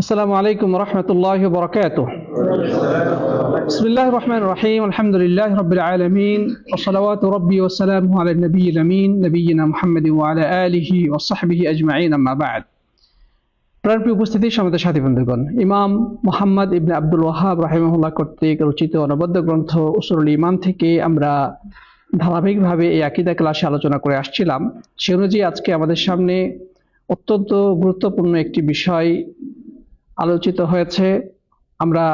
আসসালামু আলাইকুম রহমতুল্লাহি ওয়া বারাকাতুহু। বিসমিল্লাহির রহমানির রহিম। আলহামদুলিল্লাহি রাব্বিল আলামিন ওয়া সালাওয়াতু রাব্বি ওয়া সালামুহু আলা নবিয়্যিল আমিন নবিয়িনা মুহাম্মাদিন ওয়া আলা আলিহি ওয়া সাহবিহি আজমাইন, আম্মা বা'দ। প্রাণপ্রিয় উপস্থিতি, সমাজের সাথী বন্ধুগণ, ইমাম মুহাম্মদ ইবনে আব্দুল ওয়াহাব রাহিমাহুল্লাহ কর্তৃক রচিত অনবদ্য গ্রন্থ উসুলুল ঈমান থেকে আমরা ধারাবাহিকভাবে এই আকীদা ক্লাসে আলোচনা করে আসছিলাম। সে অনুযায়ী আজকে আমাদের সামনে অত্যন্ত গুরুত্বপূর্ণ একটি বিষয় আলোচিত হয়েছে। আমরা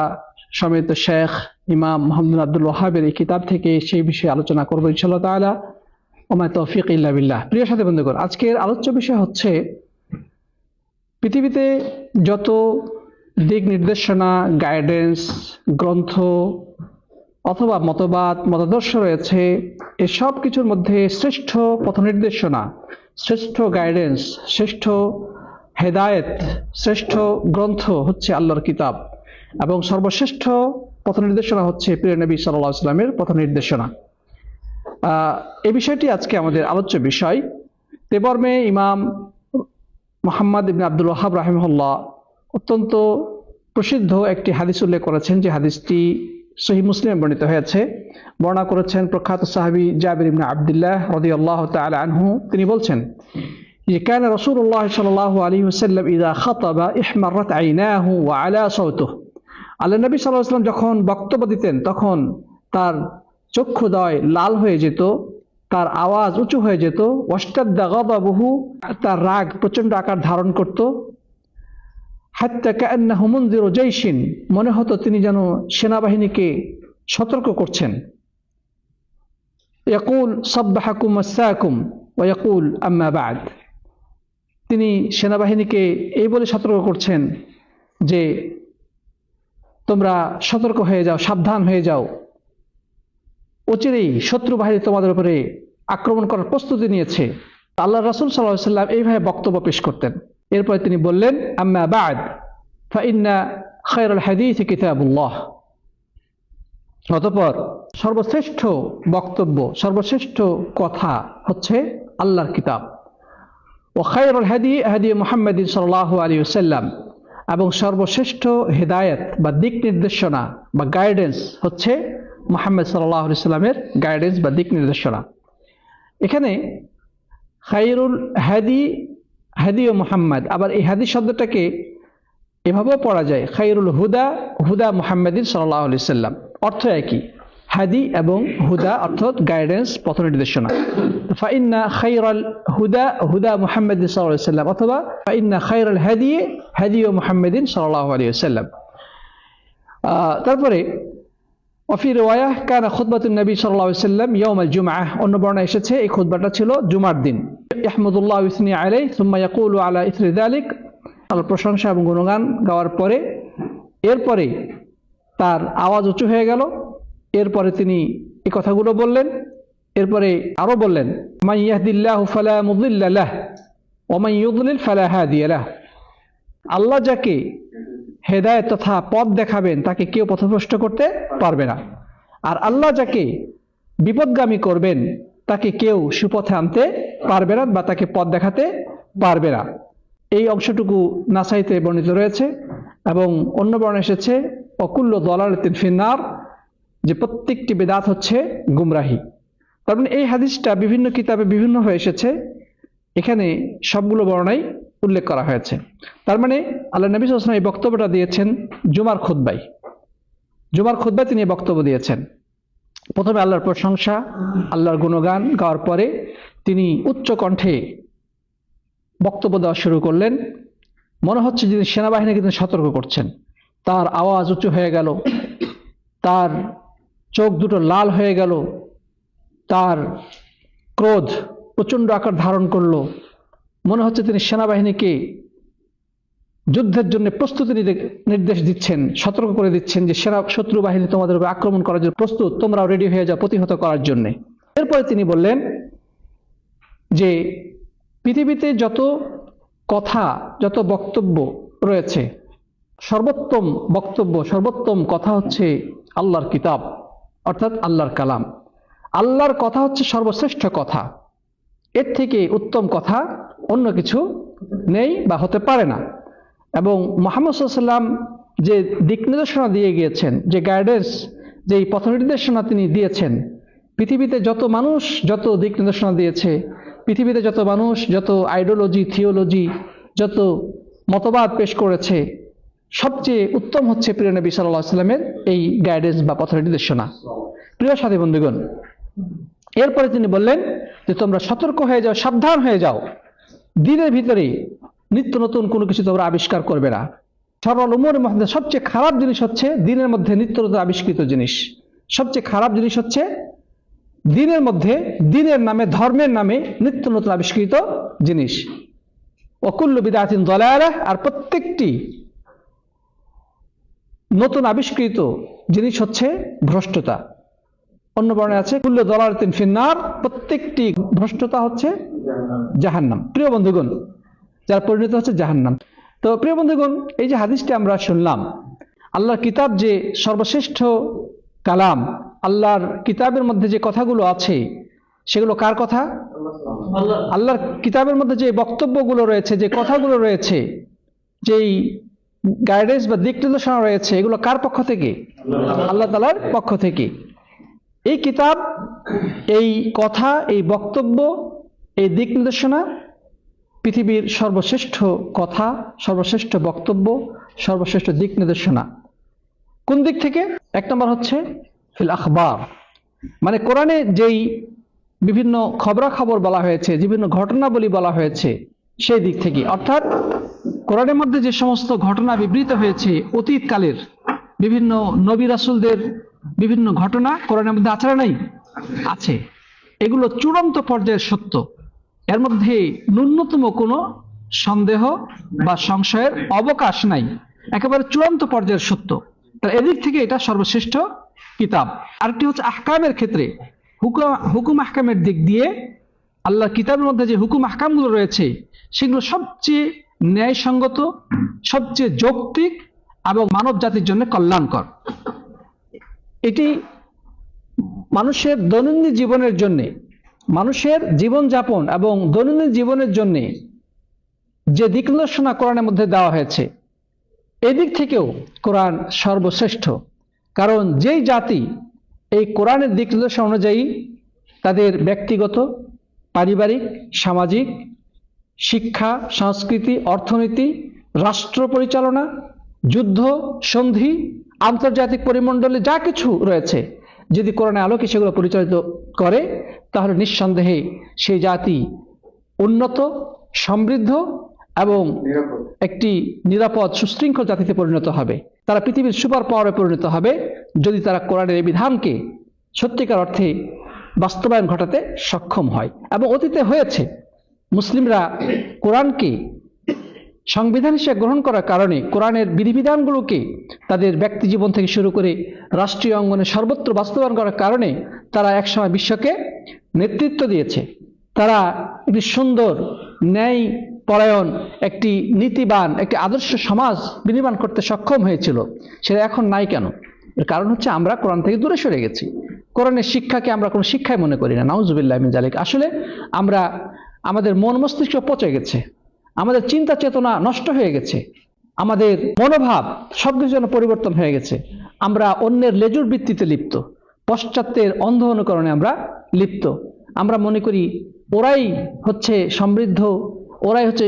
সম্মানিত শেখ ইমাম মুহাম্মদ আব্দুল ওয়াহাবের এই কিতাব থেকে সেই বিষয়ে আলোচনা করব ইনশাআল্লাহ তাআলা। ওয়া মা তৌফিক ইল্লা বিল্লাহ। প্রিয় সাথী বন্ধুগণ, আজকের আলোচ্য বিষয় হচ্ছে পৃথিবীতে যত দিক নির্দেশনা, গাইডেন্স, গ্রন্থ অথবা মতবাদ, মতাদর্শ রয়েছে, এসব কিছুর মধ্যে শ্রেষ্ঠ পথ নির্দেশনা, শ্রেষ্ঠ গাইডেন্স, শ্রেষ্ঠ হেদায়েত, শ্রেষ্ঠ গ্রন্থ হচ্ছে আল্লাহর কিতাব, এবং সর্বশ্রেষ্ঠ পথ নির্দেশনা হচ্ছে প্রিয় নবী সাল্লাল্লাহু আলাইহি ওয়াসাল্লামের পথ নির্দেশনা। এই বিষয়টি আজকে আমাদের আলোচ্য বিষয়। তে মর্মে ইমাম মুহাম্মদ ইবনে আব্দুল ওয়াহাব রাহিমাহুল্লাহ অত্যন্ত প্রসিদ্ধ একটি হাদিস উল্লেখ করেছেন, যে হাদিসটি সহিহ মুসলিমে বর্ণিত হয়েছে। বর্ণনা করেছেন প্রখ্যাত সাহাবী জাবির ইবনে আব্দুল্লাহ রাদিয়াল্লাহু তাআলা আনহু। তিনি বলছেন যে কান রাসূলুল্লাহ সাল্লাল্লাহু আলাইহি ওয়াসাল্লাম ইযা খাতাবা ইহমাররাত আইনাহু ওয়া আলা সাওতুহু। আল্লাহ নবী সাল্লাল্লাহু আলাইহি ওয়াসাল্লাম যখন বক্তব্য দিতেন তখন তার চক্ষুদ্বয় লাল হয়ে যেত, তার আওয়াজ উঁচু হয়ে যেত। ওয়াশতাদ্দা গাদাবুহু, তার রাগ প্রচণ্ড আকার ধারণ করত। হাত্তা কাআন্নাহু মুনযিরু জাইশিন, মনে হতো তিনি যেন সেনাবাহিনীকে সতর্ক করছেন। ইয়াকুল সাব্বাহাকুম মাসাকুম ওয়া ইয়াকুল আম্মা বা'দ, তিনি সেনাবাহিনীকে এই বলে সতর্ক করছেন যে তোমরা সতর্ক হয়ে যাও, সাবধান হয়ে যাও, অচিরেই শত্রু বাহিনী তোমাদের উপরে আক্রমণ করার প্রস্তুতি নিয়েছে। আল্লাহ রাসূল সাল্লাল্লাহু আলাইহি ওয়াসাল্লাম এইভাবে বক্তব্য পেশ করতেন। এরপরে তিনি বললেন, আম্মা বা'দ ফাইন্না খায়রাল হাদিস কিতাবুল্লাহ। অতঃপর সর্বশ্রেষ্ঠ বক্তব্য, সর্বশ্রেষ্ঠ কথা হচ্ছে আল্লাহর কিতাব। ও খায়রুল হাদি হাদি মুহাম্মাদিন সাল্লাল্লাহু আলাইহি ওয়াসাল্লাম, এবং সর্বশ্রেষ্ঠ হেদায়েত বা দিক নির্দেশনা বা গাইডেন্স হচ্ছে মুহাম্মদ সাল্লাল্লাহু আলাইহি ওয়াসাল্লামের গাইডেন্স বা দিক নির্দেশনা। এখানে খায়রুল হাদি হাদি ও মুহাম্মদ, আবার এই হাদি শব্দটাকে এভাবেও পড়া যায় খায়রুল হুদা হুদা মুহাম্মাদিন সাল্লাল্লাহু আলাইহি ওয়াসাল্লাম, অর্থ একই। হাদি এবং হুদা অর্থাৎ গাইডেন্স, পথ নির্দেশনা। ফাইন্না খায়রাল হুদা হুদা মুহাম্মাদিন সাল্লাল্লাহু আলাইহি ওয়াসাল্লাম, অথবা ফাইন্না খায়রাল হাদি হাদি মুহাম্মাদিন সাল্লাল্লাহু আলাইহি ওয়াসাল্লাম। তারপরে ওয়াফি রিওয়ায়াহ কানা খুতবাতুন নবী সাল্লাল্লাহু আলাইহি ওয়াসাল্লাম ইয়াউমাল জুমআহ, অন্য বর্ণনায় এসেছে এই খুতবাটা ছিল জুমার দিন। ইহমাদুল্লাহ ওয়া ইসনি আলাইহি সুম্মা ইয়াকুলু আলা ইসরি যালিক, আল্লাহর প্রশংসা এবং গুণগান গাওয়ার পরে এরপরে তার আওয়াজ উঁচু হয়ে গেল। এরপরে তিনি এই কথাগুলো বললেন। এরপরে আরো বললেন, মান ইয়াহদিল্লাহু ফালা মুদিল্লা লাহ ওয়া মান ইউদ্লিল ফালা হাদিয়া লাহ। আল্লাহ যাকে হেদায়েত তথা পথ দেখাবেন তাকে কেউ পথভ্রষ্ট করতে পারবে না, আর আল্লাহ যাকে বিপদগামী করবেন তাকে কেউ সুপথে আনতে পারবে না বা তাকে পথ দেখাতে পারবে না। এই অংশটুকু নাসাইতে বর্ণিত রয়েছে, এবং অন্য বর্ণনা এসেছে ওয়াকুল্লু দালালাতিন ফিন্নার, যে প্রত্যেকটি বিদআত হচ্ছে গুমরাহি। তার মানে এই হাদিসটা বিভিন্ন কিতাবে বিভিন্ন হয়ে এসেছে, এখানে সবগুলো বর্ণনাই উল্লেখ করা হয়েছে। তার মানে আল্লাহ নবী সাল্লাল্লাহু আলাইহি ওয়াসাল্লাম এই বক্তব্যটা দিয়েছেন জুমার খুতবায়। জুমার খুতবায় তিনি এই বক্তব্য দিয়েছেন। প্রথমে আল্লাহর প্রশংসা, আল্লাহর গুণগান গাওয়ার পরে তিনি উচ্চ কণ্ঠে বক্তব্য দেওয়া শুরু করলেন। মনে হচ্ছে যে সেনাবাহিনীকে তিনি সতর্ক করছেন। তার আওয়াজ উঁচু হয়ে গেল, তার চোখ দুটো লাল হয়ে গেল, তার ক্রোধ প্রচণ্ড আকার ধারণ করলো। মনে হচ্ছে তিনি সেনাবাহিনীকে যুদ্ধের জন্য প্রস্তুতি নিতে নির্দেশ দিচ্ছেন, সতর্ক করে দিচ্ছেন যে শত্রু বাহিনী তোমাদের উপর আক্রমণ করার জন্য প্রস্তুত, তোমরাও রেডি হয়ে যাও প্রতিহত করার জন্য। এরপরে তিনি বললেন যে পৃথিবীতে যত কথা, যত বক্তব্য রয়েছে, সর্বোত্তম বক্তব্য, সর্বোত্তম কথা হচ্ছে আল্লাহর কিতাব, অর্থাৎ আল্লাহর কালাম। আল্লাহর কথা হচ্ছে সর্বশ্রেষ্ঠ কথা, এর থেকে উত্তম কথা অন্য কিছু নেই বা হতে পারে না। এবং মুহাম্মদ সাল্লাল্লাহু আলাইহি ওয়াসাল্লাম যে দিক নির্দেশনা দিয়ে গিয়েছেন, যে গাইডেন্স, যে পথ নির্দেশনা তিনি দিয়েছেন, পৃথিবীতে যত মানুষ যত দিক নির্দেশনা দিয়েছে, পৃথিবীতে যত মানুষ যত আইডিওলজি, থিওলজি, যত মতবাদ পেশ করেছে, সবচেয়ে উত্তম হচ্ছে প্রিয় নবী সাল্লাল্লাহু আলাইহি ওয়াসাল্লামের এই গাইডেন্স বা পথ নির্দেশনা। প্রিয় সাথী বন্ধুগণ, এরপরে তিনি বললেন যে তোমরা সতর্ক হয়ে যাও, সাবধান হয়ে যাও, দিনের ভিতরে নিত্য নতুন কোনো কিছু তোমরা আবিষ্কার করবে না। সরল উমুর মধ্যে সবচেয়ে খারাপ জিনিস হচ্ছে দিনের মধ্যে নিত্য নতুন আবিষ্কৃত জিনিস। সবচেয়ে খারাপ জিনিস হচ্ছে দিনের মধ্যে, দিনের নামে, ধর্মের নামে নিত্য নতুন আবিষ্কৃত জিনিস। ওয়াকুল্লু বিদআতিন দালালাহ, আর প্রত্যেকটি নতুন আবিষ্কৃত জিনিস হচ্ছে ভ্রষ্টতা। অন্য বর্ণে আছে কুল্লু দালালাতিন ফিন্নার, প্রত্যেকটি ভ্রষ্টতা হচ্ছে জাহান্নাম। প্রিয় বন্ধুগণ, যার পরিণত হচ্ছে জাহান্নাম। তো প্রিয় বন্ধুগণ, এই যে হাদিসটি আমরা শুনলাম, আল্লাহর কিতাব যে সর্বশ্রেষ্ঠ কালাম, আল্লাহর কিতাবের মধ্যে যে কথাগুলো আছে সেগুলো কার কথা? আল্লাহর কিতাবের মধ্যে যে বক্তব্যগুলো রয়েছে, যে কথাগুলো রয়েছে, যেই গাইডেন্স বা দিক নির্দেশনা রয়েছে, এগুলো কার পক্ষ থেকে? আল্লাহ তাআলার পক্ষ থেকে। এই কিতাব, এই কথা, এই বক্তব্য, এই দিক নির্দেশনা পৃথিবীর সর্বশ্রেষ্ঠ কথা, সর্বশ্রেষ্ঠ বক্তব্য, সর্বশ্রেষ্ঠ দিক নির্দেশনা। কোন দিক থেকে? এক নম্বর হচ্ছে ফিল আখবার, মানে কোরআনে যেই বিভিন্ন খবরাখবর বলা হয়েছে, বিভিন্ন ঘটনাবলী বলা হয়েছে, সেই দিক থেকে। অর্থাৎ কোরআনের মধ্যে যে সমস্ত ঘটনা বিবৃত হয়েছে অতীতকালের, বিভিন্ন নবী রাসূলদের বিভিন্ন ঘটনা কোরআনের মধ্যে আছে না নাই? আছে। এগুলো চূড়ান্ত পর্যায়ের সত্য, এর মধ্যে ন্যূনতম কোনো সন্দেহ বা সংশয়ের অবকাশ নাই, একেবারে চূড়ান্ত পর্যায়ের সত্য। তার এদিক থেকে এটা সর্বশ্রেষ্ঠ কিতাব। আরেকটি হচ্ছে আহকামের ক্ষেত্রে, হুকুম আহকামের দিক দিয়ে আল্লাহর কিতাবের মধ্যে যে হুকুম আহকামগুলো রয়েছে সেগুলো সবচেয়ে ন্যায়সঙ্গত, সবচেয়ে যৌক্তিক এবং মানব জাতির জন্য কল্যাণকর। এটি মানুষের দৈনন্দিন জীবনের জন্য, মানুষের জীবনযাপন এবং দৈনন্দিন জীবনের জন্য যে দিক নির্দেশনা কোরআনের মধ্যে দেওয়া হয়েছে, এদিক থেকেও কোরআন সর্বশ্রেষ্ঠ। কারণ যেই জাতি এই কোরআনের দিক নির্দেশনা অনুযায়ী তাদের ব্যক্তিগত, পারিবারিক, সামাজিক, শিক্ষা, সংস্কৃতি, অর্থনীতি, রাষ্ট্র পরিচালনা, যুদ্ধ, সন্ধি, আন্তর্জাতিক পরিমণ্ডলে যা কিছু রয়েছে, যদি কোরআনের আলোকে সেগুলো পরিচালিত করে, তাহলে নিঃসন্দেহে সেই জাতি উন্নত, সমৃদ্ধ এবং একটি নিরাপদ, সুশৃঙ্খল জাতিতে পরিণত হবে। তারা পৃথিবীর সুপার পাওয়ারে পরিণত হবে যদি তারা কোরআনের এই বিধানকে সত্যিকার অর্থে বাস্তবায়ন ঘটাতে সক্ষম হয়। এবং অতীতে হয়েছে। মুসলিমরা কোরআনকে সংবিধান হিসেবে গ্রহণ করার কারণে, কোরআনের বিধিবিধানগুলোকে তাদের ব্যক্তি জীবন থেকে শুরু করে রাষ্ট্রীয় অঙ্গনে সর্বত্র বাস্তবায়ন করার কারণে তারা একসময় বিশ্বকে নেতৃত্ব দিয়েছে। তারা একটি সুন্দর, ন্যায় পরায়ণ, একটি নীতিবান, একটি আদর্শ সমাজ বিনির্মাণ করতে সক্ষম হয়েছিল। সেটা এখন নাই কেন? এর কারণ হচ্ছে আমরা কোরআন থেকে দূরে সরে গেছি। কোরআনের শিক্ষাকে আমরা কোনো শিক্ষাই মনে করি না। নাউজুবিল্লাহ মিন যালিক। আসলে আমরা, আমাদের মন মস্তিষ্ক পচে গেছে, আমাদের চিন্তা চেতনা নষ্ট হয়ে গেছে, আমাদের মনোভাব সবকিছু যেন পরিবর্তন হয়ে গেছে। আমরা অন্যের লেজুর বৃত্তিতে লিপ্ত, পশ্চাত্যের অন্ধ অনুকরণে আমরা লিপ্ত। আমরা মনে করি ওরাই হচ্ছে সমৃদ্ধ, ওরাই হচ্ছে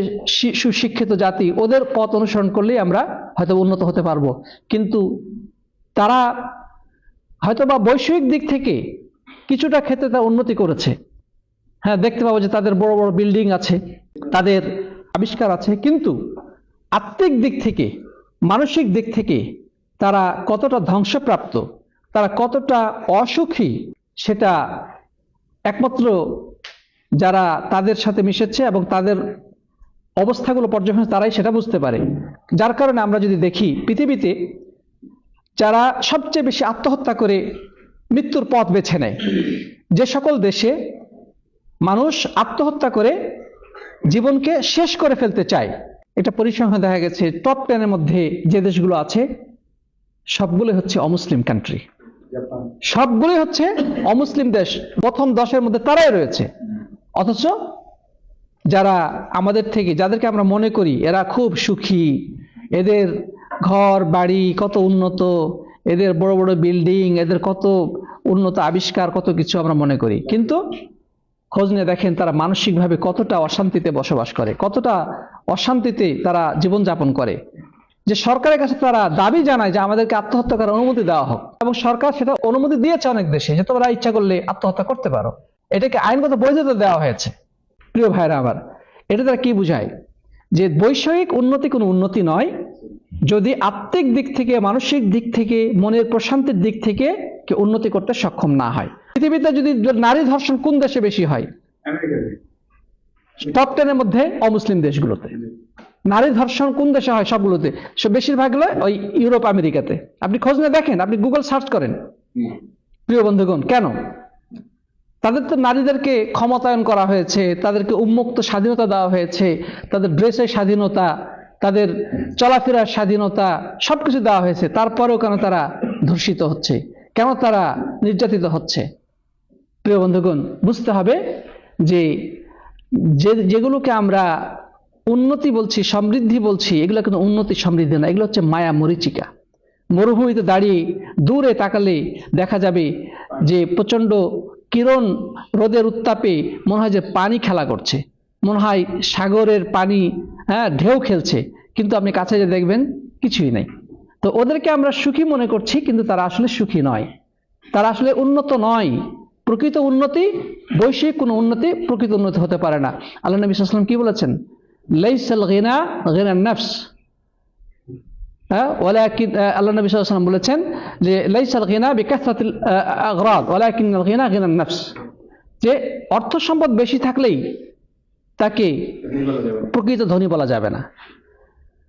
সুশিক্ষিত জাতি, ওদের পথ অনুসরণ করলেই আমরা হয়তো উন্নত হতে পারবো। কিন্তু তারা হয়তোবা বৈষয়িক দিক থেকে কিছুটা ক্ষেত্রে তারা উন্নতি করেছে। হ্যাঁ, দেখতে পাবো যে তাদের বড় বড় বিল্ডিং আছে, তাদের আবিষ্কার আছে, কিন্তু আত্মিক দিক থেকে, মানসিক দিক থেকে তারা কতটা ধ্বংসপ্রাপ্ত, তারা কতটা অসুখী, সেটা একমাত্র যারা তাদের সাথে মিশেছে এবং তাদের অবস্থাগুলো পর্যবেক্ষণ, তারাই সেটা বুঝতে পারে। যার কারণে আমরা যদি দেখি পৃথিবীতে যারা সবচেয়ে বেশি আত্মহত্যা করে মৃত্যুর পথ বেছে নেয়, যে সকল দেশে মানুষ আত্মহত্যা করে জীবনকে শেষ করে ফেলতে চায়, এটা পরিসংখ্যান দেখা গেছে টপ 10 এর মধ্যে যে দেশগুলো আছে সবগুলোই হচ্ছে অমুসলিম কান্ট্রি, সবগুলোই হচ্ছে অমুসলিম দেশ। প্রথম 10 এর মধ্যে তারাই রয়েছে। অথচ যারা আমাদের থেকে, যাদেরকে আমরা মনে করি এরা খুব সুখী, এদের ঘর বাড়ি কত উন্নত, এদের বড় বড় বিল্ডিং, এদের কত উন্নত আবিষ্কার, কত কিছু আমরা মনে করি। কিন্তু খোঁজ নিয়ে দেখেন তারা মানসিকভাবে কতটা অশান্তিতে বসবাস করে, কতটা অশান্তিতে তারা জীবনযাপন করে, যে সরকারের কাছে তারা দাবি জানায় যে আমাদেরকে আত্মহত্যা করার অনুমতি দেওয়া হোক, এবং সরকার সেটা অনুমতি দিয়েছে অনেক দেশে, যে তোমরা ইচ্ছা করলে আত্মহত্যা করতে পারো। এটাকে আইনগত বৈধতা দেওয়া হয়েছে। প্রিয় ভাইরা আমার, এটা তারা কি বুঝায়? যে বৈষয়িক উন্নতি কোনো উন্নতি নয় যদি আত্মিক দিক থেকে, মানসিক দিক থেকে, মনের প্রশান্তির দিক থেকে কেউ উন্নতি করতে সক্ষম না হয়। পৃথিবীতে যদি নারী ধর্ষণ কোন দেশে বেশি হয়? টপ 10 এর মধ্যে অমুসলিম দেশগুলোতে। নারী ধর্ষণ কোন দেশে হয়? সবগুলোতে। বেশিরভাগ হলো ওই ইউরোপ আমেরিকাতে। আপনি খোঁজ নিয়ে দেখেন, আপনি গুগল সার্চ করেন। প্রিয় বন্ধুগণ, কেন? তাদের তো নারীদেরকে ক্ষমতায়ন করা হয়েছে, তাদেরকে উন্মুক্ত স্বাধীনতা দেওয়া হয়েছে, তাদের ড্রেসের স্বাধীনতা, তাদের চলাফেরার স্বাধীনতা, সবকিছু দেওয়া হয়েছে। তারপরেও কেন তারা ধর্ষিত হচ্ছে, কেন তারা নির্যাতিত হচ্ছে? প্রিয় বন্ধুগণ, বুঝতে হবে যে যেগুলোকে আমরা উন্নতি বলছি, সমৃদ্ধি বলছি, এগুলো কিন্তু উন্নতি সমৃদ্ধি না, এগুলো হচ্ছে মায়া মরীচিকা। মরুভূমিতে দাঁড়িয়ে দূরে তাকালে দেখা যাবে যে প্রচন্ড কিরণ, রোদের উত্তাপে মনে হয় যে পানি খেলা করছে, মনে হয় সাগরের পানি ঢেউ খেলছে, কিন্তু আপনি কাছে যে দেখবেন কিছুই নেই। তো ওদেরকে আমরা সুখী মনে করছি, কিন্তু তারা আসলে সুখী নয়, তারা আসলে উন্নত নয়। প্রকৃত উন্নতি, বৈশ্বিক কোনো উন্নতি প্রকৃত উন্নতি হতে পারে না। আল্লাহ নবী সাল্লাল্লাহু আলাইহি ওয়াসাল্লাম কি বলেছেন? লাইসাল গিনা গিনান নাফস। ওয়ালাকিন, আল্লাহ নবী সাল্লাল্লাহু আলাইহি ওয়াসাল্লাম বলেছেন যে লাইসাল গিনা বিকাসরাতিল আগরাদ ওয়ালাকিনাল গিনা গিনান নাফস, যে অর্থ সম্পদ বেশি থাকলেই তাকে প্রকৃত ধনী বলা যাবে না।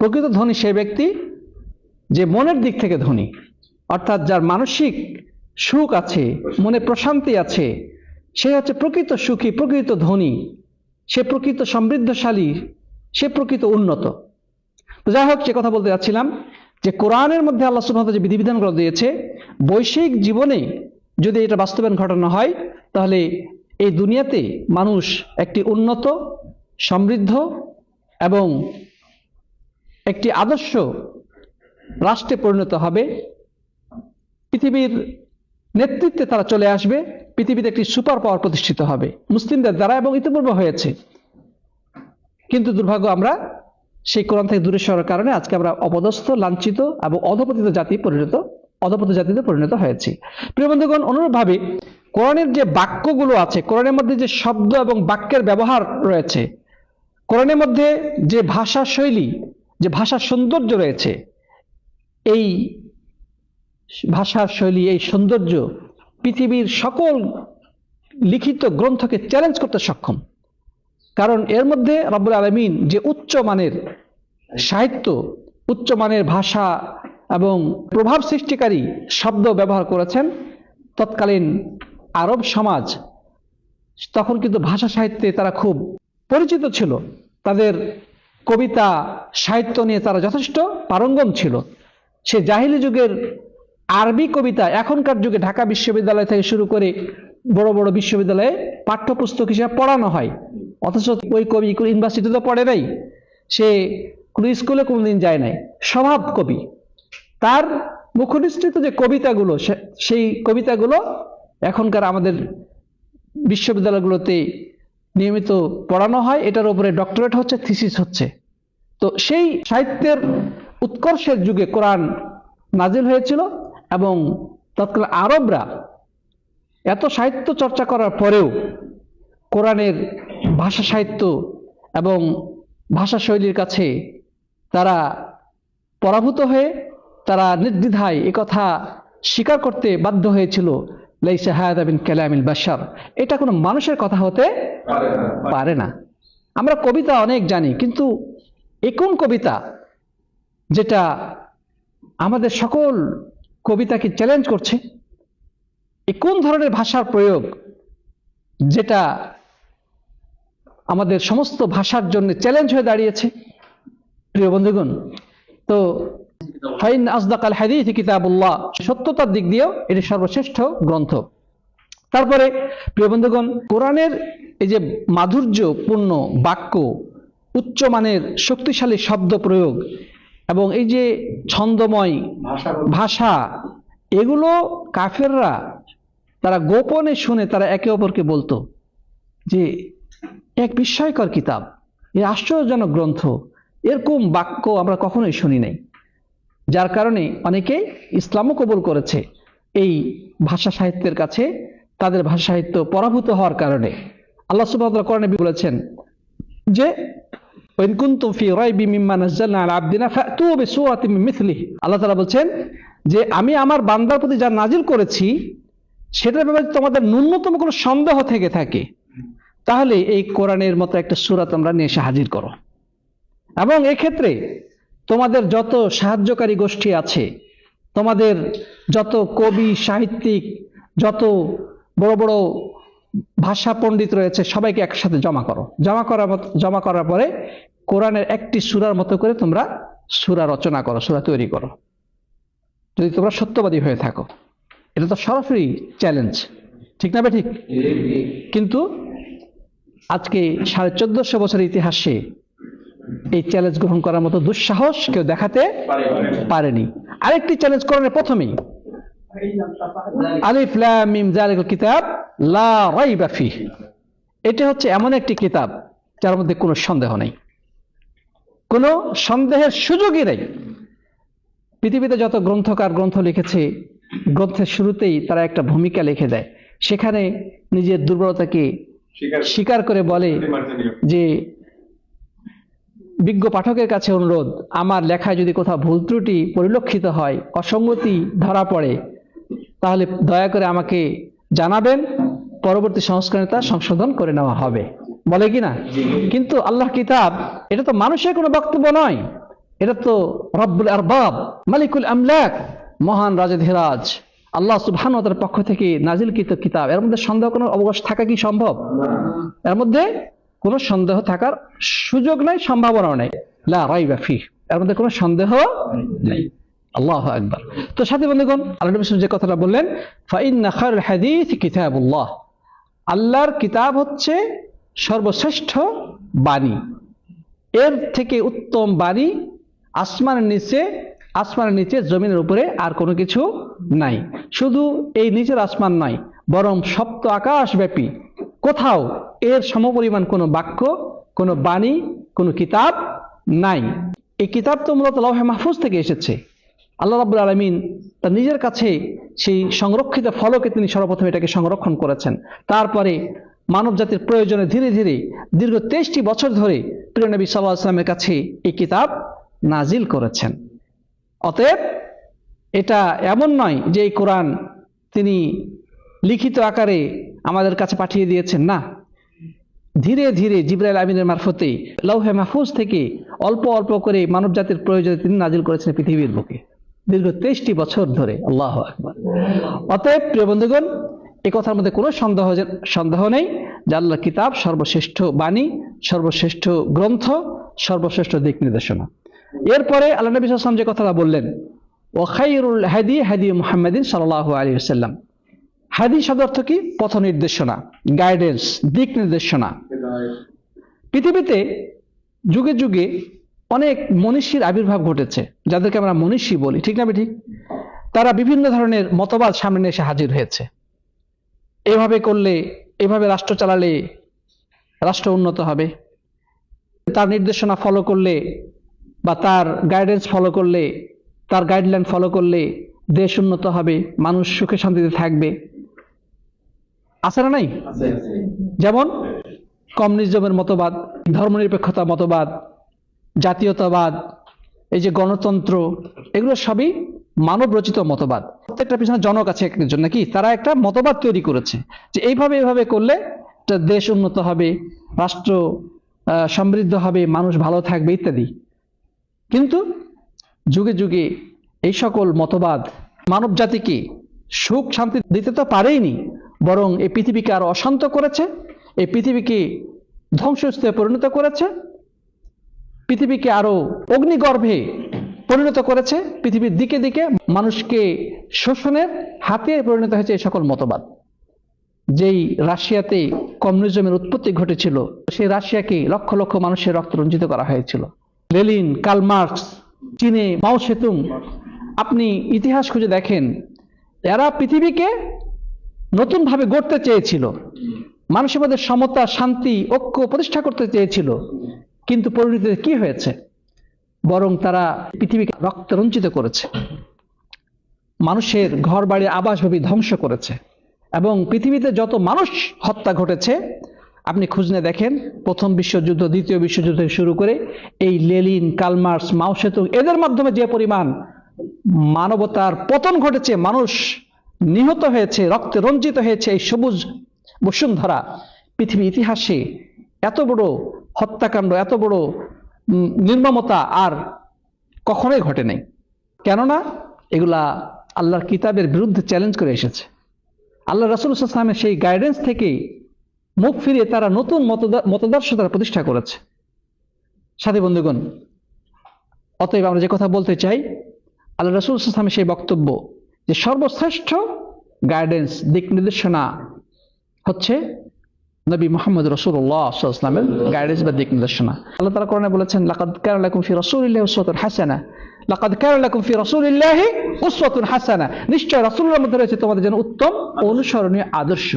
প্রকৃত ধনী সেই ব্যক্তি যে মনের দিক থেকে ধনী, অর্থাৎ যার মানসিক সুখ আছে, মনে প্রশান্তি আছে, সে হচ্ছে প্রকৃত সুখী, প্রকৃত ধনী, সে প্রকৃত সমৃদ্ধশালী, সে প্রকৃত উন্নত। তো যাই হোক, যে কথা বলতে যাচ্ছিলাম যে কোরআনের মধ্যে আল্লাহ সুবহানাহু ওয়া তাআলা যে বিধিবিধানগুলো দিয়েছে, বৈশ্বিক জীবনে যদি এটা বাস্তবায়ন ঘটানো হয়, তাহলে এই দুনিয়াতে মানুষ একটি উন্নত, সমৃদ্ধ এবং একটি আদর্শ রাষ্ট্রে পরিণত হবে। পৃথিবীর নেতৃত্বে তারা চলে আসবে, পৃথিবীতে একটি সুপার পাওয়ার প্রতিষ্ঠিত হবে মুসলিমদের দ্বারা, এবং ইতিপূর্বে হয়েছে। কিন্তু দুর্ভাগ্য, আমরা সেই কোরআন থেকে দূরে সরার কারণে আজকে আমরা অপদস্থ, লাঞ্ছিত এবং অধপতিত জাতিতে পরিণত হয়েছি। প্রিয় বন্ধুগণ, অনুরূপভাবে কোরআনের যে বাক্যগুলো আছে, কোরআনের মধ্যে যে শব্দ এবং বাক্যের ব্যবহার রয়েছে, কোরআনের মধ্যে যে ভাষা শৈলী, যে ভাষার সৌন্দর্য রয়েছে, এই ভাষার শৈলী, এই সৌন্দর্য পৃথিবীর সকল লিখিত গ্রন্থকে চ্যালেঞ্জ করতে সক্ষম। কারণ এর মধ্যে রব্বুল আলামিন যে উচ্চ মানের সাহিত্য, উচ্চ মানের ভাষা এবং প্রভাব সৃষ্টিকারী শব্দ ব্যবহার করেছেন, তৎকালীন আরব সমাজ তখন কিন্তু ভাষা সাহিত্যে তারা খুব পরিচিত ছিল। তাদের কবিতা সাহিত্য নিয়ে তারা যথেষ্ট পারঙ্গম ছিল। সে জাহিলি যুগের আরবি কবিতা এখনকার যুগে ঢাকা বিশ্ববিদ্যালয় থেকে শুরু করে বড় বড় বিশ্ববিদ্যালয়ে পাঠ্যপুস্তক হিসেবে পড়ানো হয়, অথচ ওই কবি কোনো ইউনিভার্সিটিতে পড়ে নাই, সে কোনো স্কুলে কোনোদিন যায় নাই, স্বভাব কবি। তার মুখনিসৃত যে কবিতাগুলো, সেই কবিতাগুলো এখনকার আমাদের বিশ্ববিদ্যালয়গুলোতে নিয়মিত পড়ানো হয়, এটার উপরে ডক্টরেট হচ্ছে, থিসিস হচ্ছে। তো সেই সাহিত্যের উৎকর্ষের যুগে কোরআন নাজিল হয়েছিল, এবং তৎকালীন আরবরা এত সাহিত্য চর্চা করার পরেও কোরআনের ভাষা সাহিত্য এবং ভাষা শৈলীর কাছে তারা পরাভূত হয়ে তারা নির্দ্বিধায় একথা স্বীকার করতে বাধ্য হয়েছিল, লাইসা হাযা মিন কালামিল বাশার, এটা কোনো মানুষের কথা হতে পারে না। আমরা কবিতা অনেক জানি, কিন্তু কোন কবিতা যেটা আমাদের সকল কবিতাকে চ্যালেঞ্জ করছে? কোন ধরনের ভাষার প্রয়োগ যেটা আমাদের সমস্ত ভাষার জন্য চ্যালেঞ্জ হয়ে দাঁড়িয়েছে? প্রিয় বন্ধুগণ, তো ফাইন আসদাকাল হাদিস কিতাবুল্লাহ, সত্যতার দিক দিয়েও এটি সর্বশ্রেষ্ঠ গ্রন্থ। তারপরে প্রিয় বন্ধুগণ, কোরআনের এই যে মাধুর্যপূর্ণ বাক্য, উচ্চমানের শক্তিশালী শব্দ প্রয়োগ এবং এই যে ছন্দময় ভাষা, এগুলো কাফেররা তারা গোপনে শুনে তারা একে অপরকে বলতো যে এক বিস্ময়কর কিতাব, এ আশ্চর্যজনক গ্রন্থ, এরকম বাক্য আমরা কখনোই শুনি নাই। যার কারণে অনেকে ইসলামও কবুল করেছে এই ভাষা সাহিত্যের কাছে, তাদের ভাষা সাহিত্য পরাভূত হওয়ার কারণে। আল্লাহ সুবহানাহু ওয়া তাআলা কোরআনে বলেছেন যে ওয়াইন কুনতুম ফি রাইবি মিম্মা নাযালনা আলা আবদিনা ফাতু বিসূরাতিন মিন মিথলিহি। আল্লাহ তাআলা বলছেন যে আমি আমার বান্দার প্রতি যা নাজিল করেছি সেটার ব্যাপারে তোমাদের ন্যূনতম কোনো সন্দেহ থেকে থাকে, তাহলে এই কোরআনের মতো একটা সূরা তোমরা নিয়ে এসে হাজির করো। এবং এক্ষেত্রে তোমাদের যত সাহায্যকারী গোষ্ঠী আছে, তোমাদের যত কবি সাহিত্যিক, যত বড় বড় ভাষা পণ্ডিত রয়েছে, সবাইকে একসাথে জমা করার পরে কোরআনের একটি সূরার মতো করে তোমরা সূরা রচনা করো, সূরা তৈরি করো, যদি তোমরা সত্যবাদী হয়ে থাকো। এটা তো সরাসরি চ্যালেঞ্জ, ঠিক না? ঠিক। কিন্তু আজকে 1450 বছরের ইতিহাসে এই চ্যালেঞ্জ গ্রহণ করার মতো দুঃসাহস কেউ দেখাতে পারেনি। আরেকটি চ্যালেঞ্জ কোরআনের প্রথমেই, আলিফ লাম মিম যালিকাল কিতাব লা রাইবা ফিহি। এটা হচ্ছে এমন একটি কিতাব যার মধ্যে কোনো সন্দেহ নেই, কোনো সন্দেহের সুযোগই নেই। পৃথিবীতে যত গ্রন্থকার গ্রন্থ লিখেছে, গ্রন্থের শুরুতেই তারা একটা ভূমিকা লিখে দেয়, সেখানে নিজের দুর্বলতাকে স্বীকার করে বলে যে বিজ্ঞ পাঠকের কাছে অনুরোধ, আমার লেখায় যদি কোথাও ভুল ত্রুটি পরিলক্ষিত হয়, অসঙ্গতি ধরা পড়ে, তাহলে দয়া করে আমাকে জানাবেন, পরবর্তী সংস্করণে তা সংশোধন করে নেওয়া হবে, বলে কিনা? কিন্তু আল্লাহর কিতাব, এটা তো মানুষের কোনো বক্তব্য নয়, এটা তো রব্বুল আরবাব মালিকুল আমলাক, মহান রাজাধিরাজ আল্লাহ সুবহানাহু ওয়া তাআলার পক্ষ থেকে নাজিলকৃত কিতাব। এর মধ্যে সন্দেহ কোনো অবকাশ থাকা কি সম্ভব? এর মধ্যে কোনো সন্দেহ থাকার সুযোগ নাই, সম্ভাবনাও নেই। লা রাইবা ফিহি, এর মধ্যে কোনো সন্দেহ নেই। আল্লাহু আকবার। তো সাথী বন্ধুগণ, আল্লাহ নবী যে কথাটা বললেন, ফাইন্না খায়রুল হাদিস কিতাবুল্লাহ, আল্লাহর কিতাব হচ্ছে সর্বশ্রেষ্ঠ বাণী, এর থেকে উত্তম বাণী আসমানের নিচে জমিনের উপরে আর কোনো কিছু নাই। শুধু এই নিচের আসমান নয়, বরং সপ্ত আকাশ ব্যাপী কোথাও এর সমপরিমাণ কোনো বাক্য, কোনো বাণী, কোনো কিতাব নাই। এই কিতাব তো মূলত লাওহে মাহফুজ থেকে এসেছে। আল্লাহ রাব্বুল আলামিন তার নিজের কাছে সেই সংরক্ষিত ফলকে তিনি সর্বপ্রথম এটাকে সংরক্ষণ করেছেন। তারপরে মানব জাতির প্রয়োজনে ধীরে ধীরে দীর্ঘ 23টি বছর ধরে প্রিয় নবী সাল্লাল্লাহু আলাইহি ওয়াসাল্লামের কাছে এই কিতাব নাজিল করেছেন। অতএব এটা এমন নয় যে এই কোরআন তিনি লিখিত আকারে আমাদের কাছে পাঠিয়ে দিয়েছেন, না, ধীরে ধীরে জিবরাইল আমিনের মারফতে লাওহে মাহফুজ থেকে অল্প অল্প করে মানব জাতির প্রয়োজনে তিনি নাজিল করেছেন পৃথিবীর বুকে দীর্ঘ 23টি বছর ধরে। আল্লাহু আকবার। অতএব প্রিয় বন্ধুগণ, এই কথার মধ্যে কোনো সন্দেহ নেই যে আল্লাহর কিতাব সর্বশ্রেষ্ঠ বাণী, সর্বশ্রেষ্ঠ গ্রন্থ, সর্বশ্রেষ্ঠ দিক নির্দেশনা। এরপরে আল্লাহ নবী সাল্লাল্লাহু আলাইহি ওয়াসাল্লাম যে কথাটা বললেন, ওয়া খায়রুল হাদি হাদি মুহাম্মাদিন সাল্লাল্লাহু আলাইহি ওয়াসাল্লাম। হাদি শব্দের অর্থ কি? পথ নির্দেশনা, গাইডেন্স, দিক নির্দেশনা। পৃথিবীতে যুগে যুগে অনেক মনীষীর আবির্ভাব ঘটেছে, যাদেরকে আমরা মনীষী বলি, ঠিক না? ঠিক। তারা বিভিন্ন ধরনের মতবাদ সামনে এসে হাজির হয়েছে। এভাবে করলে, এভাবে রাষ্ট্র চালালে রাষ্ট্র উন্নত হবে, তার নির্দেশনা ফলো করলে বা তার গাইডেন্স ফলো করলে, তার গাইডলাইন ফলো করলে দেশ উন্নত হবে, মানুষ সুখে শান্তিতে থাকবে। আছে না নাই? যেমন কমিউনিজমের মতবাদ, ধর্মনিরপেক্ষতা মতবাদ, জাতীয়তাবাদ, এই যে গণতন্ত্র, এগুলো সবই মানব রচিত মতবাদ। প্রত্যেকটা পিছনে জনক আছে একজন, নাকি? তারা একটা মতবাদ তৈরি করেছে যে এইভাবে করলে দেশ উন্নত হবে, রাষ্ট্র সমৃদ্ধ হবে, মানুষ ভালো থাকবে ইত্যাদি। কিন্তু যুগে যুগে এই সকল মতবাদ মানব জাতিকে সুখ শান্তি দিতে তো পারেইনি, বরং এই পৃথিবীকে আরো অশান্ত করেছে, এই পৃথিবীকে ধ্বংসস্তূপে পরিণত করেছে, পৃথিবীকে আরো অগ্নিগর্ভে পরিণত করেছে, পৃথিবীর দিকে দিকে মানুষকে শোষণের হাতে পরিণত হয়েছে এই সকল মতবাদ। যেই রাশিয়াতে কমিউনিজমের উৎপত্তি ঘটেছিল, সেই রাশিয়াকে লক্ষ লক্ষ মানুষের রক্ত রঞ্জিত করা হয়েছিল। লেনিন, কার্ল মার্কস, চীনে মাও সেতুং, আপনি ইতিহাস খুঁজে দেখেন, এরা পৃথিবীকে নতুনভাবে গড়তে চেয়েছিল, মানুষের মধ্যে সমতা, শান্তি, ঐক্য প্রতিষ্ঠা করতে চেয়েছিল, কিন্তু পরিণতিতে কি হয়েছে? বরং তারা পৃথিবীকে রক্তে রঞ্জিত করেছে, মানুষের ঘর বাড়ি আবাসভূমি ধ্বংস করেছে, এবং পৃথিবীতে যত মানুষ হত্যা ঘটেছে আপনি খোঁজ নিয়ে দেখেন, প্রথম বিশ্বযুদ্ধ, দ্বিতীয় বিশ্বযুদ্ধ থেকে শুরু করে এই লেনিন, কার্ল মার্কস, মাও সেতুং, এদের মাধ্যমে যে পরিমাণ মানবতার পতন ঘটেছে, মানুষ নিহত হয়েছে, রক্তে রঞ্জিত হয়েছে, এই সবুজ বসুন্ধরা পৃথিবী ইতিহাসে এত বড় হত্যাকাণ্ড, এত বড় নির্মমতা আর কখনোই ঘটে নাই। কেননা এগুলা আল্লাহর কিতাবের বিরুদ্ধে চ্যালেঞ্জ করে এসেছে। আল্লাহ রাসূল সাল্লাল্লাহু আলাইহি ওয়াসাল্লামের সেই গাইডেন্স থেকে মুখ ফিরিয়ে তারা নতুন মতাদর্শ তারা প্রতিষ্ঠা করেছে। সাথী বন্ধুগণ, অতএব আমরা যে কথা বলতে চাই, আল্লাহ রাসূল সাল্লাল্লাহু আলাইহি ওয়াসাল্লামের সেই বক্তব্য যে সর্বশ্রেষ্ঠ গাইডেন্স, দিক নির্দেশনা হচ্ছে নবী মুহাম্মদ রাসূলুল্লাহ সাল্লাল্লাহু আলাইহি ওয়াসাল্লামের গাইডেন্স বা দিক নির্দেশনা। আল্লাহ তাআলা কোরআনে বলেছেন, লাকাদ কানা লাকুম ফি রাসূলিল্লাহি উসওয়াতুন হাসানাহ, লাকাদ কানা লাকুম ফি রাসূলিল্লাহি উসওয়াতুন হাসানাহ, নিশ্চয় রাসূলুল্লাহর মধ্যে রয়েছে তোমাদের জন্য উত্তম ও অনুসরণীয় আদর্শ।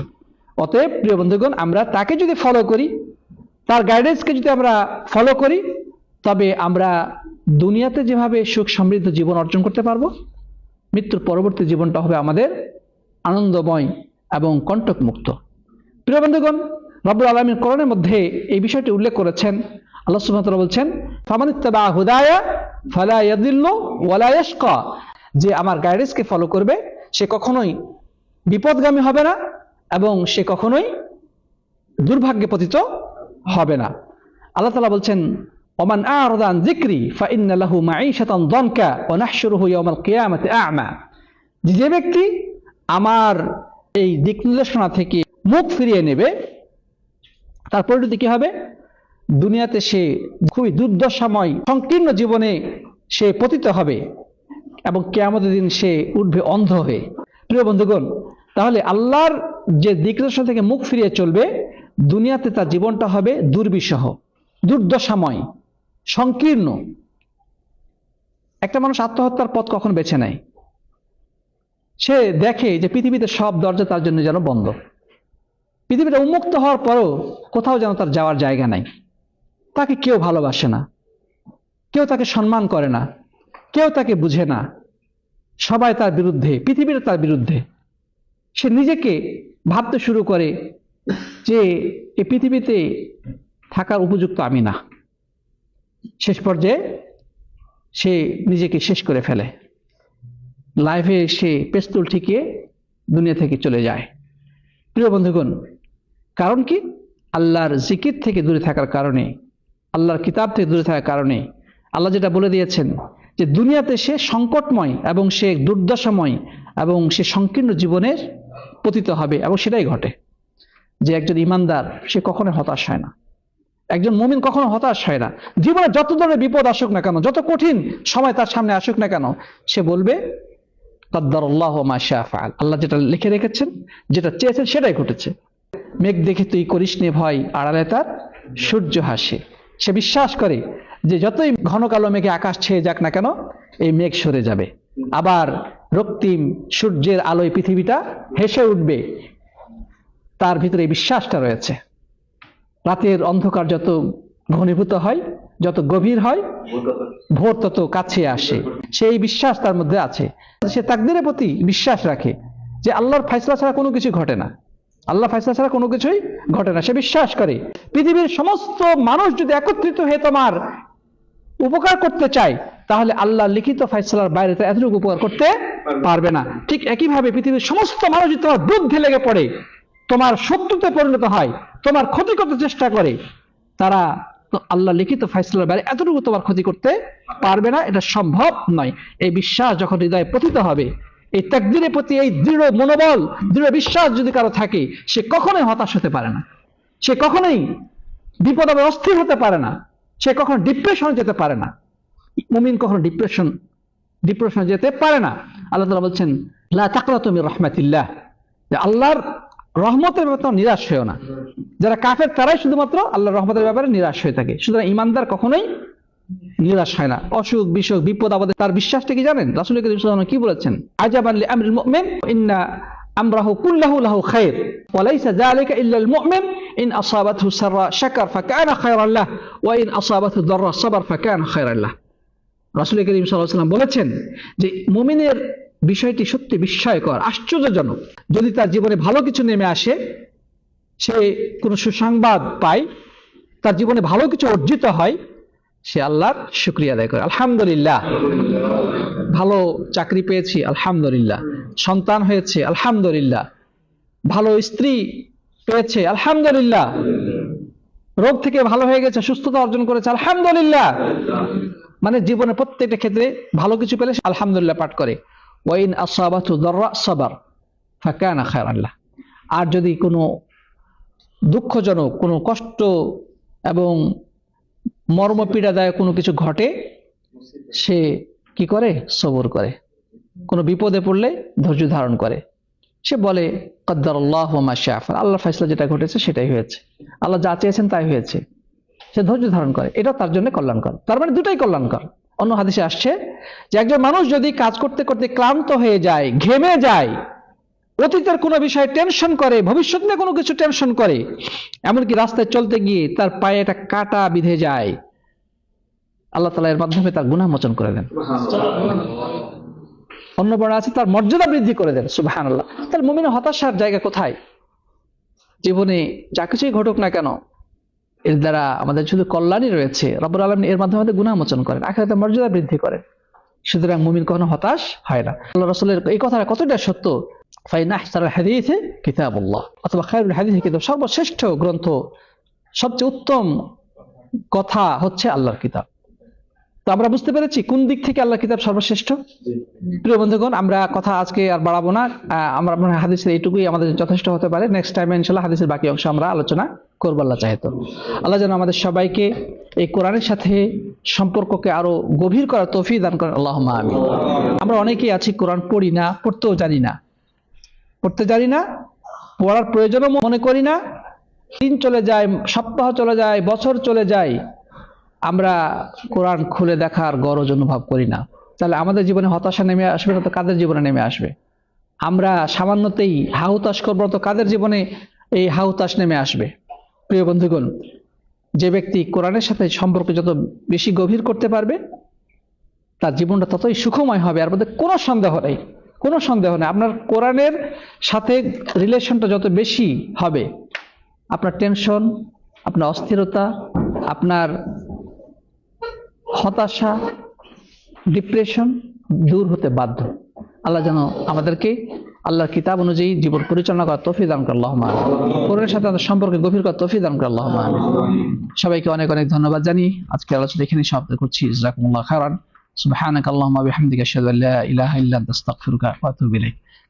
অতএব প্রিয় বন্ধুগণ, আমরা তাকে যদি ফলো করি, তার গাইডেন্সকে যদি আমরা ফলো করি, তবে আমরা দুনিয়াতে যেভাবে সুখ সমৃদ্ধ জীবন অর্জন করতে পারবো, মৃত্যুর পরবর্তী জীবনটা হবে আমাদের আনন্দময় এবং কণ্টক মুক্ত। প্রিয় বন্ধুগণ, রব্বুল আলামিন কোরআনের মধ্যে এই বিষয়টি উল্লেখ করেছেন। আল্লাহ সুবহানাহু ওয়া তাআলা বলছেন, ফামানিত্তাবা হুদায়া ফালা ইয়াদিল্লু ওয়ালা ইয়াশকা, যে আমার গাইডেন্সকে ফলো করবে সে কখনোই বিপদগামী হবে না এবং সে কখনোই দুর্ভাগ্যে পতিত হবে না। আল্লাহ তাআলা বলছেন, ওমান আ'রাদা আন যিকরি ফাইন্না লাহু মাঈশাতান দানকা ওয়া নাহশুরুহু ইয়াওমাল কিয়ামাতি আ'মা, যে ব্যক্তি আমার এই দিক নির্দেশনা থেকে মুখ ফিরিয়ে নেবে, তার পরিণতি কি হবে? দুনিয়াতে সে খুবই দুর্দশাময় সংকীর্ণ জীবনে সে পতিত হবে এবং কিয়ামতের দিন সে উঠবে অন্ধ হয়ে। প্রিয় বন্ধুগণ, তাহলে আল্লাহর যে দিক নির্দেশনা থেকে মুখ ফিরিয়ে চলবে, দুনিয়াতে তার জীবনটা হবে দুর্বিষহ, দুর্দশাময়, সংকীর্ণ। একটা মানুষ আত্মহত্যার পথ কখন বেছে নেয়? সে দেখে যে পৃথিবীতে সব দরজা তার জন্য যেন বন্ধ, পৃথিবীটা উন্মুক্ত হওয়ার পরও কোথাও যেন তার যাওয়ার জায়গা নাই। তাকে কেউ ভালোবাসে না, কেউ তাকে সম্মান করে না, কেউ তাকে বুঝে না, সবাই তার বিরুদ্ধে, পৃথিবীটা তার বিরুদ্ধে। সে নিজেকে ভাবতে শুরু করে যে এই পৃথিবীতে থাকার উপযুক্ত আমি না। শেষ পর্যায়ে সে নিজেকে শেষ করে ফেলে, লাইফে সে পেস্তুল ঠিকিয়ে দুনিয়া থেকে চলে যায়। প্রিয় বন্ধুগণ, কারণ কি? আল্লাহর জিকির থেকে দূরে থাকার কারণে, আল্লাহর কিতাব থেকে দূরে থাকার কারণে। আল্লাহ যেটা বলে দিয়েছেন যে দুনিয়াতে সে সংকটময় এবং সে দুর্দশাময় এবং সে সংকীর্ণ জীবনের পতিত হবে, এবং সেটাই ঘটে। যে একজন ইমানদার সে কখনো হতাশ হয় না, একজন মুমিন কখনো হতাশ হয় না। জীবনে যত ধরনের বিপদ আসুক না কেন, যত কঠিন সময় তার সামনে আসুক না কেন, সে বলবে কদ্দারাল্লাহু মা শাআ ফাআল, আল্লাহ যেটা লিখে রেখেছেন, যেটা চেয়েছেন সেটাই ঘটেছে। মেঘ দেখে তুই করিস নে ভয়, আড়ালে তার সূর্য হাসে। সে বিশ্বাস করে যে যতই ঘন কালো মেঘে আকাশ ছেয়ে যাক না কেন, এই মেঘ সরে যাবে, আবার রক্তিম সূর্যের আলোয় পৃথিবীটা হেসে উঠবে। তার ভিতরে এই বিশ্বাসটা রয়েছে। রাতের অন্ধকার যত ঘনীভূত হয়, যত গভীর হয়, ভোর তত কাছে আসে, সেই বিশ্বাস তার মধ্যে আছে। সে তাকদীরের প্রতি বিশ্বাস রাখে যে আল্লাহর ফয়সালা ছাড়া কোনো কিছু ঘটে না, আল্লাহ ফয়সালা ছাড়া কোনো কিছুই ঘটে না। সে বিশ্বাস করে পৃথিবীর সমস্ত মানুষ যদি একত্রিত হয়ে তোমার উপকার করতে চায়, তাহলে আল্লাহ লিখিত ফয়সালার বাইরে তো এতটুকু উপকার করতে পারবে না। ঠিক একইভাবে পৃথিবীর সমস্ত মানুষ যদি তোমার বিরুদ্ধে লেগে পড়ে, তোমার শত্রুতে পরিণত হয়, তোমার ক্ষতি করতে চেষ্টা করে, তারা আল্লাহ লিখিত ফয়সালার বাইরে এতটুকু তোমার ক্ষতি করতে পারবে না, এটা সম্ভব নয়। এই বিশ্বাস যখন হৃদয়ে পতিত হবে, এই তাকদীরের প্রতি এই দৃঢ় মনোবল, দৃঢ় বিশ্বাস যদি কারো থাকে, সে কখনোই হতাশ হতে পারে না, সে কখনোই বিপদ হবে অস্থির হতে পারে না, সে কখনো ডিপ্রেশনে যেতে পারে না। মুমিন কখনো ডিপ্রেশনে যেতে পারে না। আল্লাহ তাআলা বলছেন, লা তাকনাতু মির রাহমাতিল্লাহ, যে আল্লাহর রহমতের ব্যাপারে নিরাশ হয়েও না। যারা কাফের তারাই শুধুমাত্র আল্লাহর রহমতের ব্যাপারে নিরাশ হয়ে থাকে। সুতরাং ইমানদার কখনোই নিরাশ হয় না, অসুখ বিসুখ বিপদ আপদে তার বিশ্বাসটা কি জানেন? রাসূল করিম সাল্লাল্লাহু আলাইহি ওয়াসাল্লাম কি বলেছেন? আজাবান লি আমরিল মুমিন ইন্না আমরাহু কুল্লাহু লাহু খায়র ওয়া লাইসা যালিকা ইল্লা আল মুমিন ইন আসাবাতহু সাররা শাকার ফাকানা খায়রান লাহ ওয়া ইন আসাবাতহু দাররা সাবার ফাকানা খায়রান লাহ। রাসূল করিম সাল্লাল্লাহু আলাইহি ওয়াসাল্লাম বলেছেন যে মুমিনের বিষয়টি সত্যি বিস্ময়কর, আশ্চর্যজনক। যদি তার জীবনে ভালো কিছু নেমে আসে, সে কোনো সুসংবাদ পায়, তার জীবনে ভালো কিছু অর্জিত হয়, সে আল্লাহর শুকরিয়া আদায় করে, আলহামদুলিল্লাহ। ভালো চাকরি পেয়েছি, আলহামদুলিল্লাহ। সন্তান হয়েছে, আলহামদুলিল্লাহ। ভালো স্ত্রী পেয়েছে, আলহামদুলিল্লাহ। রোগ থেকে ভালো হয়ে গেছে, সুস্থতা অর্জন করেছে, আলহামদুলিল্লাহ। মানে জীবনে প্রত্যেকটা ক্ষেত্রে ভালো কিছু পেলে আলহামদুলিল্লাহ পাঠ করে। ওয়াইন আসাবাতু দাররা সাবার ফাকানা খায়রান লাহ। আর যদি কোনো দুঃখজনক, কোনো কষ্ট এবং মর্মপীড়াদায়ক কোনো কিছু ঘটে, সে কি করে? সবর করে। কোনো বিপদে পড়লে ধৈর্য ধারণ করে। সে বলে কদ্দারাল্লাহু মা শাআ ফাআল, আল্লাহর ফয়সালা যেটা ঘটেছে সেটাই হয়েছে, আল্লাহ যা চেয়েছেন তাই হয়েছে। সে ধৈর্য ধারণ করে, এটা তার জন্য কল্যাণকর। তার মানে দুটাই কল্যাণকর। অন্য হাদিসে আসছে যে একজন মানুষ যদি কাজ করতে করতে ক্লান্ত হয়ে যায়, ঘেমে যায়, অতীতের কোনো বিষয়ে টেনশন করে, ভবিষ্যৎ নিয়ে কোনো কিছু টেনশন করে, এমনকি রাস্তায় চলতে গিয়ে তার পায়ে একটা কাঁটা বিঁধে যায়, আল্লাহ তাআলা এর মাধ্যমে তার গুনাহ মোচন করে দেন। অন্য বর্ণনা আছে তার মর্যাদা বৃদ্ধি করে দেন। সুবহানাল্লাহ। তাহলে মুমিনের হতাশার জায়গা কোথায়? জীবনে যা কিছুই ঘটুক না কেন, এর দ্বারা আমাদের শুধু কল্যাণই রয়েছে। রব্বুল আলামিন এর মাধ্যমে আমাদের গুনাহ মোচন করেন, আখিরাতে মর্যাদা বৃদ্ধি করেন। সুতরাং মুমিন কখনো হতাশ হয় না। আল্লাহ রাসূলের এই কথাটা কতটা সত্য। ফাইন আহসানুল হাদিসি কিতাবুল্লাহ, অথবা খায়রুল হাদিসি কিতাব, সর্বশ্রেষ্ঠ গ্রন্থ, সবচেয়ে উত্তম কথা হচ্ছে আল্লাহর কিতাব। তো আমরা বুঝতে পেরেছি কোন দিক থেকে আল্লাহর কিতাব সর্বশ্রেষ্ঠ। প্রিয় বন্ধুগণ, আমরা কথা আজকে আর বাড়াবো না। আমরা মনে হয় হাদিসের এইটুকুই আমাদের যথেষ্ট হতে পারে। নেক্সট টাইমে ইনশাআল্লাহ হাদিসের বাকি অংশ আমরা আলোচনা করব আল্লাহ চাহে তো। আল্লাহ যেন আমাদের সবাইকে এই কোরআনের সাথে সম্পর্ককে আরো গভীর করার তৌফিক দান করেন, আল্লাহুম্মা আমিন। আমরা অনেকেই আছি কোরআন পড়ি না, পড়তেও জানি না, পড়ার প্রয়োজনও মনে করি না। দিন চলে যায়, সপ্তাহ চলে যায়, বছর চলে যায়, আমরা কোরআন খুলে দেখার গরজ অনুভব করি না। তাহলে আমাদের জীবনে হতাশা নেমে আসবে না তো কাদের জীবনে নেমে আসবে? আমরা সামান্যতেই হাহুতাশ করবো তো কাদের জীবনে এই হাহুতাশ নেমে আসবে? প্রিয় বন্ধুগণ, যে ব্যক্তি কোরআনের সাথে সম্পর্ক যত বেশি গভীর করতে পারবে, তার জীবনটা ততই সুখময় হবে। আর মধ্যে কোনো সন্দেহ নেই, কোনো সন্দেহ নেই। আপনার কোরআনের সাথে রিলেশনটা যত বেশি হবে, আপনার টেনশন, আপনার অস্থিরতা, আপনার হতাশা, ডিপ্রেশন দূর হতে বাধ্য। আল্লাহ যেন আমাদেরকে আল্লাহর কিতাব অনুযায়ী জীবন পরিচালনা করার তৌফিক দান করেন, আল্লাহুম্মা আমিন। কোরআনের সাথে আমাদের সম্পর্কে গভীর করার তৌফিক দান করেন, আল্লাহুম্মা আমিন। সবাইকে অনেক অনেক ধন্যবাদ জানিয়ে আজকে আলোচনা এখানেই সমাপ্ত করছি। জাযাকুমুল্লাহু খাইরান। সুবহানাকা আল্লাহুম্মা বিহামদিকা আশহাদু আল্লা ইলাহা ইল্লা আনতা আস্তাগফিরুকা ওয়া আতুবু ইলাইক।